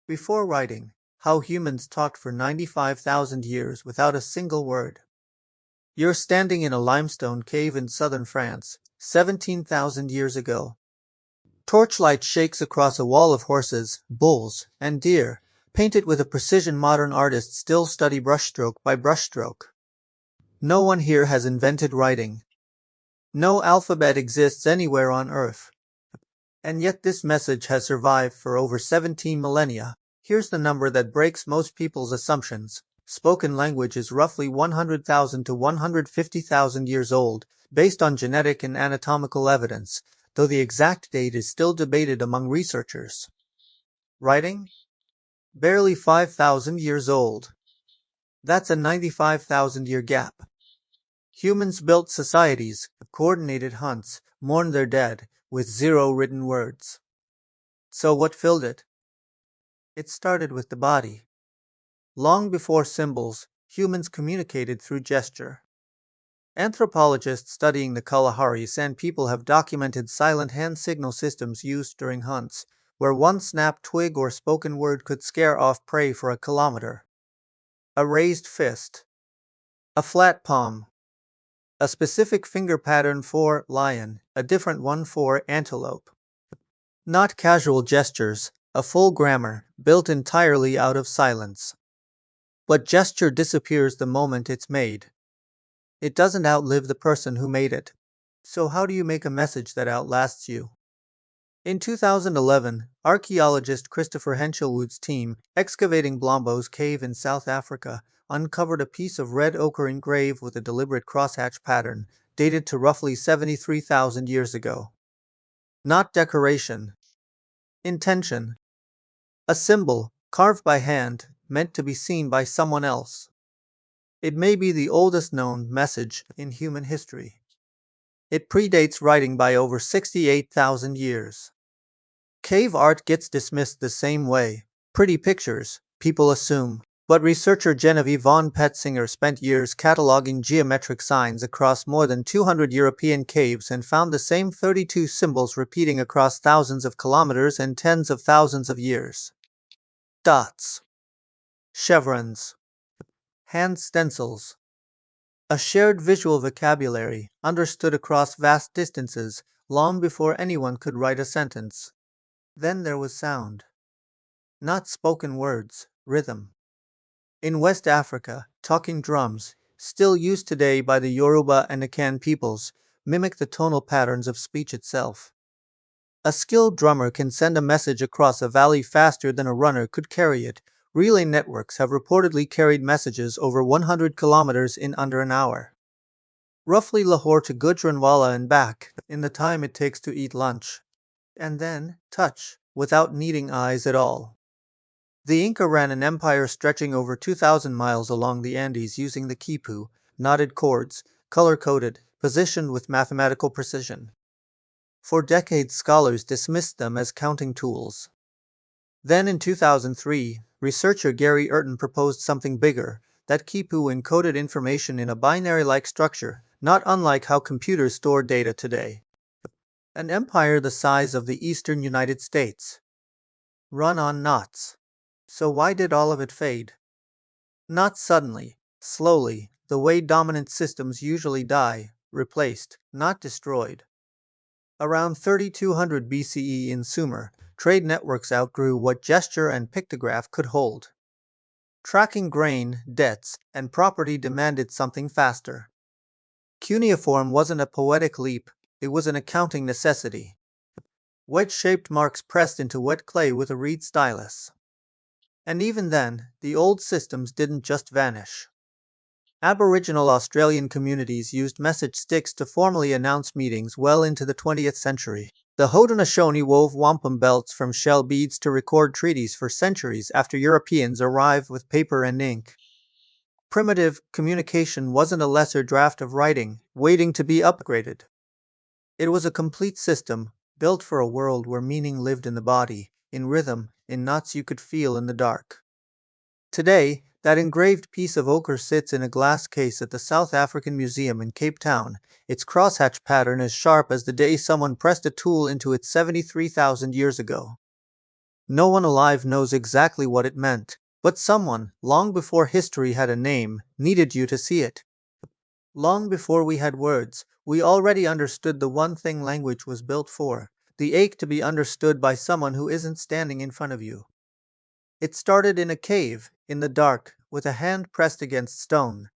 Before writing, how humans talked for 95,000 years without a single word. You're standing in a limestone cave in southern France, 17,000 years ago. Torchlight shakes across a wall of horses, bulls, and deer, painted with a precision modern artists still study brushstroke by brushstroke. No one here has invented writing. No alphabet exists anywhere on Earth. And yet this message has survived for over 17 millennia. Here's the number that breaks most people's assumptions. Spoken language is roughly 100,000 to 150,000 years old, based on genetic and anatomical evidence, though the exact date is still debated among researchers. Writing? Barely 5,000 years old. That's a 95,000-year gap. Humans built societies, coordinated hunts, mourned their dead, with zero written words. So what filled it? It started with the body. Long before symbols, humans communicated through gesture. Anthropologists studying the Kalahari sand people have documented silent hand signal systems used during hunts, where one snapped twig or spoken word could scare off prey for a kilometer. A raised fist. A flat palm. A specific finger pattern for lion, a different one for antelope. Not casual gestures, a full grammar, built entirely out of silence. But gesture disappears the moment it's made. It doesn't outlive the person who made it. So how do you make a message that outlasts you? In 2011, archaeologist Christopher Henshelwood's team, excavating Blombos Cave in South Africa, uncovered a piece of red ochre engraved with a deliberate crosshatch pattern, dated to roughly 73,000 years ago. Not decoration. Intention. A symbol, carved by hand, meant to be seen by someone else. It may be the oldest known message in human history. It predates writing by over 68,000 years. Cave art gets dismissed the same way. Pretty pictures, people assume. But researcher Genevieve von Petzinger spent years cataloging geometric signs across more than 200 European caves and found the same 32 symbols repeating across thousands of kilometers and tens of thousands of years. Dots. Chevrons. Hand stencils. A shared visual vocabulary, understood across vast distances, long before anyone could write a sentence. Then there was sound. Not spoken words, rhythm. In West Africa, talking drums, still used today by the Yoruba and Akan peoples, mimic the tonal patterns of speech itself. A skilled drummer can send a message across a valley faster than a runner could carry it. Relay networks have reportedly carried messages over 100 kilometers in under an hour. Roughly Lahore to Gujranwala and back, in the time it takes to eat lunch. And then, touch, without needing eyes at all. The Inca ran an empire stretching over 2,000 miles along the Andes using the quipu, knotted cords, color-coded, positioned with mathematical precision. For decades scholars dismissed them as counting tools. Then in 2003, researcher Gary Urton proposed something bigger, that quipu encoded information in a binary-like structure, not unlike how computers store data today. An empire the size of the eastern United States. Run on knots. So why did all of it fade? Not suddenly, slowly, the way dominant systems usually die, replaced, not destroyed. Around 3200 BCE in Sumer, trade networks outgrew what gesture and pictograph could hold. Tracking grain, debts, and property demanded something faster. Cuneiform wasn't a poetic leap, it was an accounting necessity. Wedge-shaped marks pressed into wet clay with a reed stylus. And even then, the old systems didn't just vanish. Aboriginal Australian communities used message sticks to formally announce meetings well into the 20th century. The Haudenosaunee wove wampum belts from shell beads to record treaties for centuries after Europeans arrived with paper and ink. Primitive communication wasn't a lesser draft of writing, waiting to be upgraded. It was a complete system, built for a world where meaning lived in the body, in rhythm, in knots you could feel in the dark. Today, that engraved piece of ochre sits in a glass case at the South African Museum in Cape Town, its crosshatch pattern as sharp as the day someone pressed a tool into it 73,000 years ago. No one alive knows exactly what it meant, but someone, long before history had a name, needed you to see it. Long before we had words, we already understood the one thing language was built for: the ache to be understood by someone who isn't standing in front of you. It started in a cave, in the dark, with a hand pressed against stone.